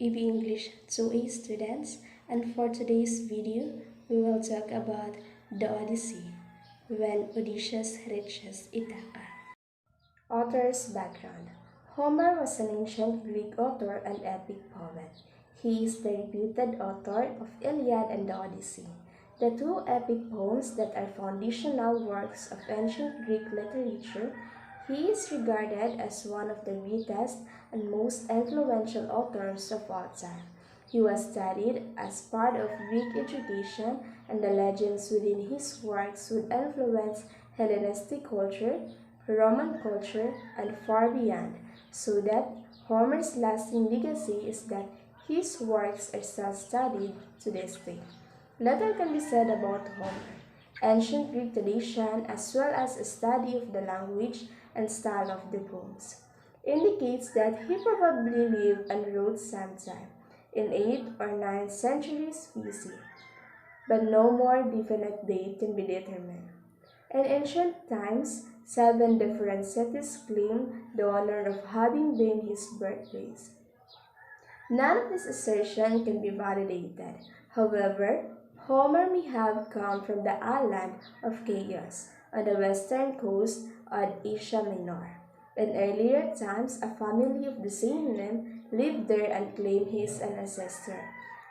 EB English 2A students, and for today's video, we will talk about the Odyssey, when Odysseus reaches Ithaca. Author's background. Homer was an ancient Greek author and epic poet. He is the reputed author of Iliad and the Odyssey, the two epic poems that are foundational works of ancient Greek literature. He is regarded as one of the greatest and most influential authors of all time. He was studied as part of Greek education, and the legends within his works would influence Hellenistic culture, Roman culture, and far beyond, so that Homer's lasting legacy is that his works are still studied to this day. Little can be said about Homer. Ancient Greek tradition, as well as a study of the language and style of the poems, indicates that he probably lived and wrote sometime in 8th or 9th centuries BC, but no more definite date can be determined. In ancient times, 7 different cities claimed the honor of having been his birthplace. None of this assertion can be validated. However, Homer may have come from the island of Chios on the western coast of Asia Minor. In earlier times, a family of the same name lived there and claimed he is an ancestor,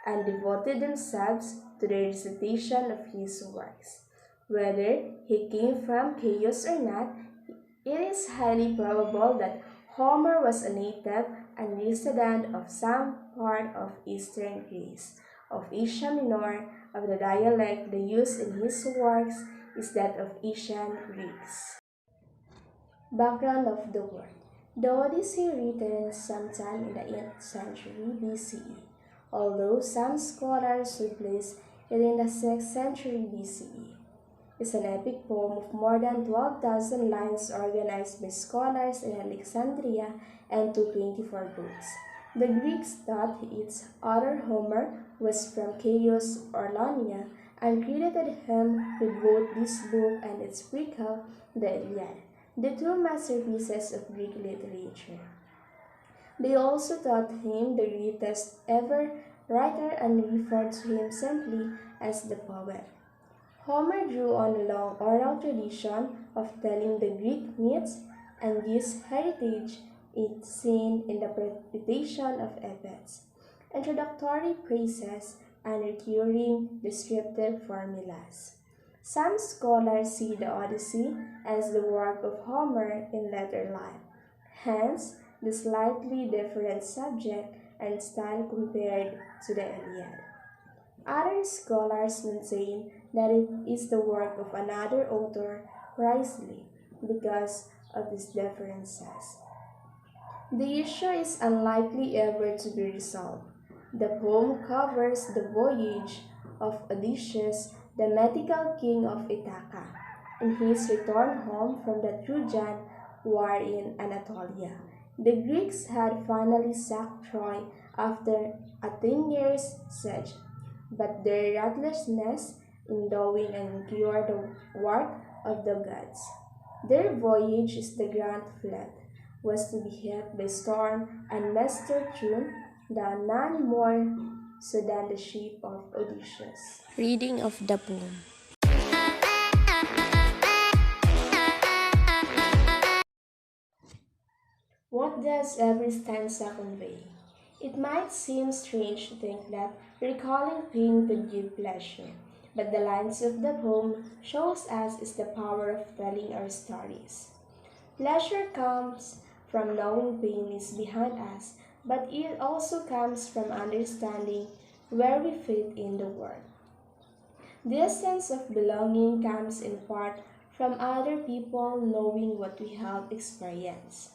and devoted themselves to the recitation of his works. Whether he came from Chios or not, it is highly probable that Homer was a native and resident of some part of eastern Greece, of Asia Minor. Of the dialect they use in his works is that of Ancient Greeks. Background of the work. The Odyssey, written sometime in the 8th century BCE, although some scholars would place it in the 6th century BCE, is an epic poem of more than 12,000 lines organized by scholars in Alexandria into 24 books. The Greeks thought its author Homer was from Chios or Ionia and credited him with both this book and its prequel, the Iliad, the two masterpieces of Greek literature. They also thought him the greatest ever writer and referred to him simply as the poet. Homer drew on a long oral tradition of telling the Greek myths, and this heritage is seen in the repetition of epithets, introductory praises, and recurring descriptive formulas. Some scholars see the Odyssey as the work of Homer in later life, hence the slightly different subject and style compared to the Iliad. Other scholars maintain that it is the work of another author precisely because of these differences. The issue is unlikely ever to be resolved. The poem covers the voyage of Odysseus, the mythical king of Ithaca, in his return home from the Trojan War in Anatolia. The Greeks had finally sacked Troy after a 10 years siege, but their ruthlessness in doing and endure the work of the gods. Their voyage is the Grand Fleet was to be hit by storm and Mr. June, the none more so than the ship of Odysseus. Reading of the poem. What does every stanza convey? It might seem strange to think that recalling pain could give pleasure, but the lines of the poem shows us is the power of telling our stories. Pleasure comes from knowing pain is behind us, but it also comes from understanding where we fit in the world. This sense of belonging comes in part from other people knowing what we have experienced.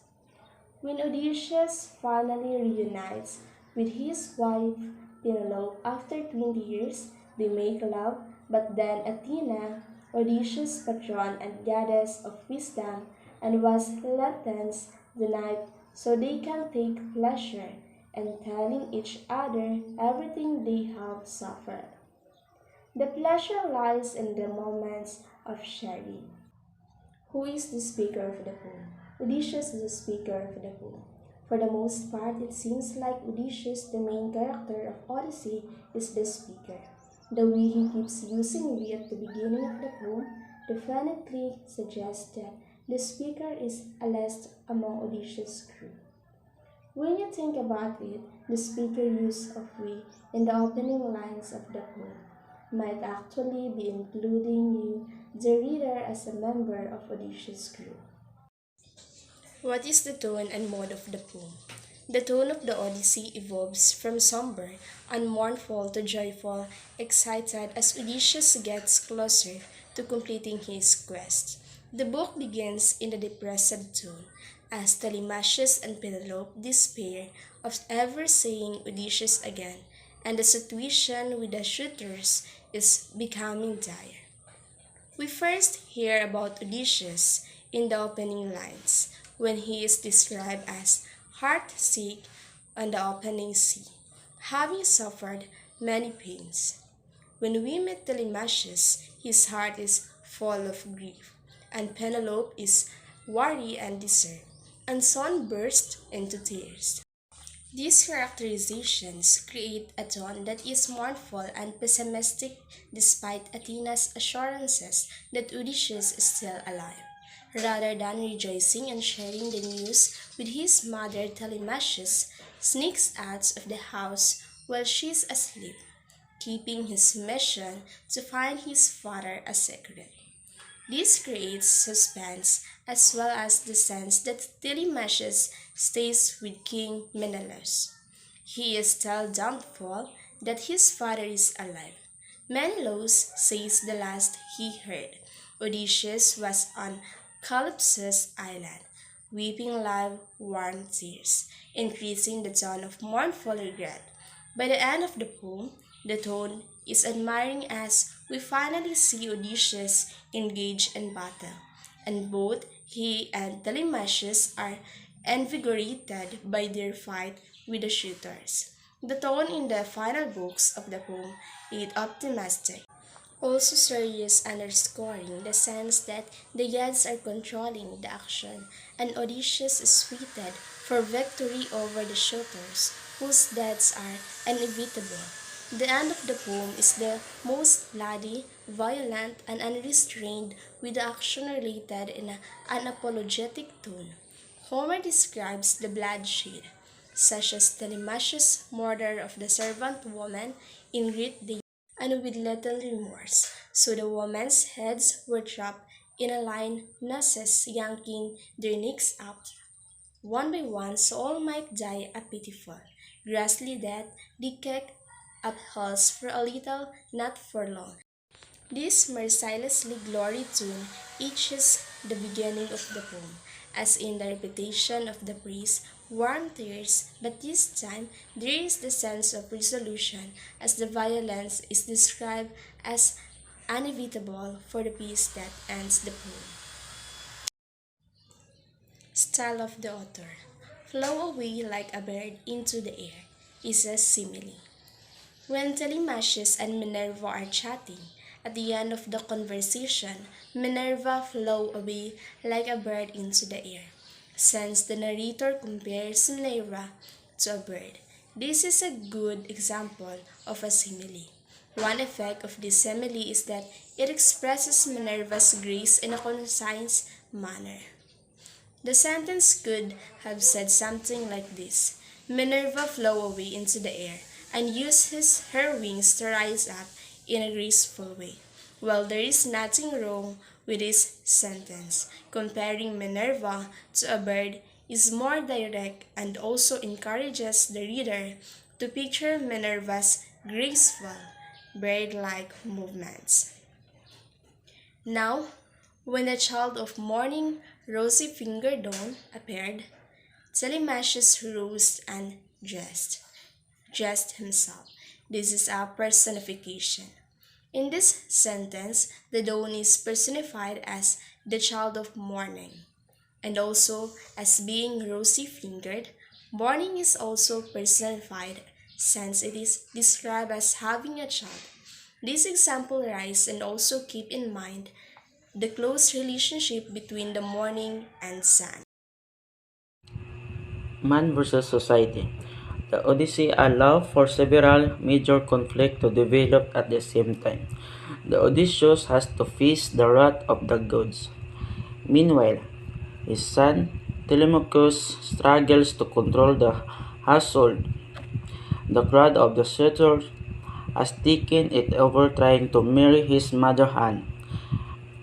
When Odysseus finally reunites with his wife Penelope after 20 years, they make love, but then Athena, Odysseus' patron and goddess of wisdom, and was lengthens the night so they can take pleasure in telling each other everything they have suffered. The pleasure lies in the moments of sharing. Who is the speaker of the poem? Odysseus is the speaker of the poem. For the most part, it seems like Odysseus, the main character of Odyssey, is the speaker. The way he keeps using we at the beginning of the poem definitely suggests that the speaker is Alcestis among Odysseus' crew. When you think about it, the speaker use of we in the opening lines of the poem might actually be including you, the reader, as a member of Odysseus' crew. What is the tone and mode of the poem? The tone of the Odyssey evolves from somber and mournful to joyful, excited as Odysseus gets closer to completing his quest. The book begins in a depressive tone, as Telemachus and Penelope despair of ever seeing Odysseus again, and the situation with the suitors is becoming dire. We first hear about Odysseus in the opening lines, when he is described as heart-sick on the opening sea, having suffered many pains. When we meet Telemachus, his heart is full of grief, and Penelope is weary and disturbed, and Son bursts into tears. These characterizations create a tone that is mournful and pessimistic despite Athena's assurances that Odysseus is still alive. Rather than rejoicing and sharing the news with his mother, Telemachus sneaks out of the house while she is asleep, keeping his mission to find his father a secret. This creates suspense as well as the sense that Telemachus stays with King Menelaus. He is still doubtful that his father is alive. Menelaus says the last he heard, Odysseus was on Calypso's island, weeping live warm tears, increasing the tone of mournful regret. By the end of the poem, the tone is admiring as we finally see Odysseus engage in battle, and both he and Telemachus are invigorated by their fight with the suitors. The tone in the final books of the poem is optimistic, also serious, underscoring the sense that the gods are controlling the action, and Odysseus is waited for victory over the suitors, whose deaths are inevitable. The end of the poem is the most bloody, violent, and unrestrained, with the action related in an unapologetic tone. Homer describes the bloodshed, such as Telemachus' murder of the servant woman in great danger and with little remorse. So the women's heads were chopped in a line, nurses yanking their necks out one by one, so all might die a pitiful, ghastly death, they kicked up heels for a little, not for long. This mercilessly glory tune etches the beginning of the poem, as in the repetition of the praise, warm tears, but this time there is the sense of resolution, as the violence is described as inevitable for the peace that ends the poem. Style of the author. Flow away like a bird into the air is a simile. When Telemachus and Minerva are chatting, at the end of the conversation, Minerva flew away like a bird into the air. Since the narrator compares Minerva to a bird, this is a good example of a simile. One effect of this simile is that it expresses Minerva's grace in a concise manner. The sentence could have said something like this: Minerva flew away into the air and used her wings to rise up in a graceful way. Well, there is nothing wrong with this sentence. Comparing Minerva to a bird is more direct and also encourages the reader to picture Minerva's graceful, bird-like movements. Now, when the child of morning, rosy-fingered dawn, appeared, Telemachus rose and dressed himself. This is a personification. In this sentence, the dawn is personified as the child of morning, and also as being rosy-fingered. Morning is also personified since it is described as having a child. This example rise and also keep in mind the close relationship between the morning and sun. Man versus Society. The Odyssey allowed for several major conflicts to develop at the same time. The Odysseus has to face the wrath of the gods. Meanwhile, his son Telemachus struggles to control the household. The crowd of the suitors has taken it over trying to marry his mother Anne.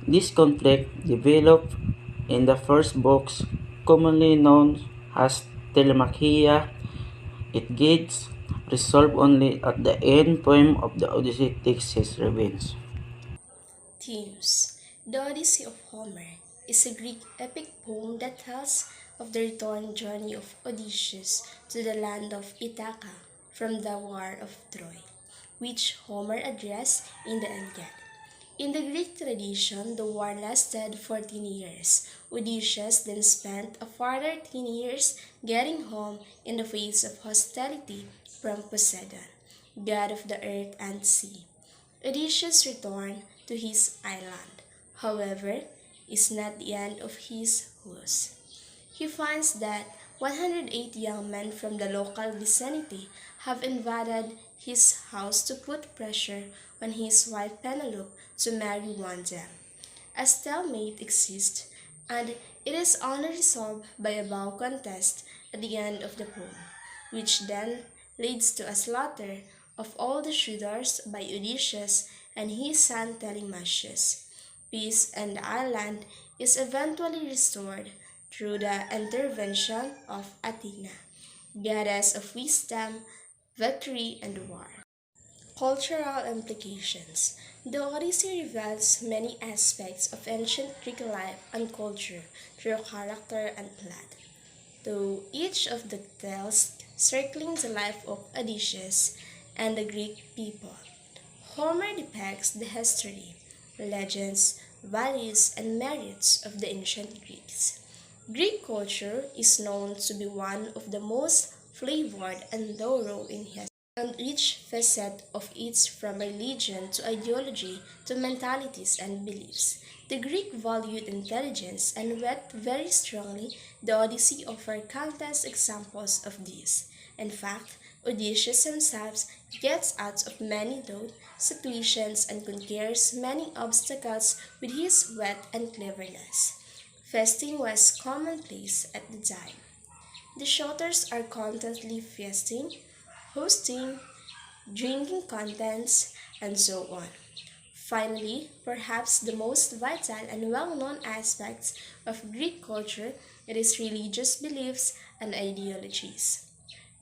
This conflict developed in the first books, commonly known as Telemachia. It gets resolved only at the end poem of the Odyssey takes his revenge. Themes. The Odyssey of Homer is a Greek epic poem that tells of the return journey of Odysseus to the land of Ithaca from the War of Troy, which Homer addressed in the Iliad. In the Greek tradition, the war lasted 14 years. Odysseus then spent a further 10 years getting home in the face of hostility from Poseidon, god of the earth and sea. Odysseus returned to his island, however, is not the end of his woes. He finds that 108 young men from the local vicinity have invaded his house to put pressure on his wife Penelope to marry one of them. A stalemate exists, and it is only resolved by a bow contest at the end of the poem, which then leads to a slaughter of all the suitors by Odysseus and his son Telemachus. Peace on the island is eventually restored through the intervention of Athena, goddess of wisdom, victory, and war. Cultural implications. The Odyssey reveals many aspects of ancient Greek life and culture through character and plot, though each of the tales circling the life of Odysseus and the Greek people. Homer depicts the history, legends, values, and merits of the ancient Greeks. Greek culture is known to be one of the most flavored and thorough in history, and each facet of it from religion to ideology to mentalities and beliefs. The Greek valued intelligence and wit very strongly. The Odyssey offers countless examples of this. In fact, Odysseus himself gets out of many doubt situations and conquers many obstacles with his wit and cleverness. Feasting was commonplace at the time. The shouters are constantly feasting, hosting, drinking contents, and so on. Finally, perhaps the most vital and well-known aspects of Greek culture it is religious beliefs and ideologies.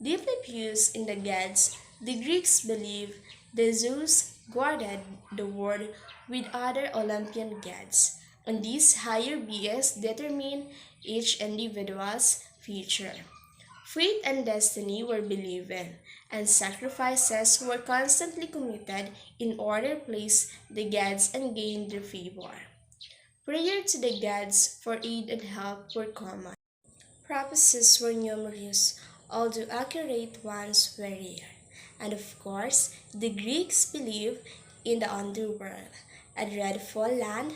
Deeply fused in the gods, the Greeks believed that Zeus guarded the world with other Olympian gods, and these higher beings determine each individual's future. Fate and destiny were believed in, and sacrifices were constantly committed in order to please the gods and gain their favor. Prayer to the gods for aid and help were common. Prophecies were numerous, although accurate ones were rare. And of course, the Greeks believed in the underworld, a dreadful land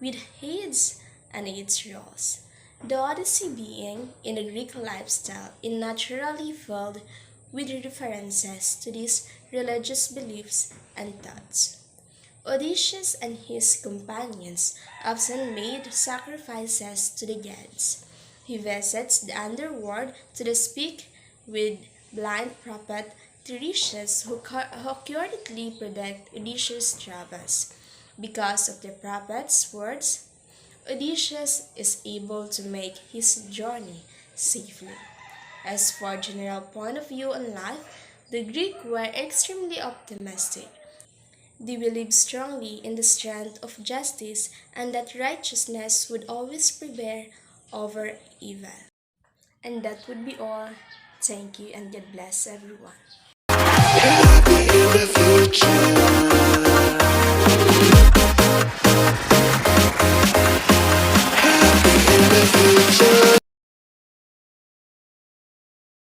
with Hades and its rules. The Odyssey being in the Greek lifestyle is naturally filled with references to these religious beliefs and thoughts. Odysseus and his companions often made sacrifices to the gods. He visits the underworld to speak with blind prophet Tiresias who accurately predict Odysseus' travels. Because of the prophet's words, Odysseus is able to make his journey safely. As for general point of view on life, the Greeks were extremely optimistic. They believed strongly in the strength of justice and that righteousness would always prevail over evil. And that would be all. Thank you and God bless everyone. In the future.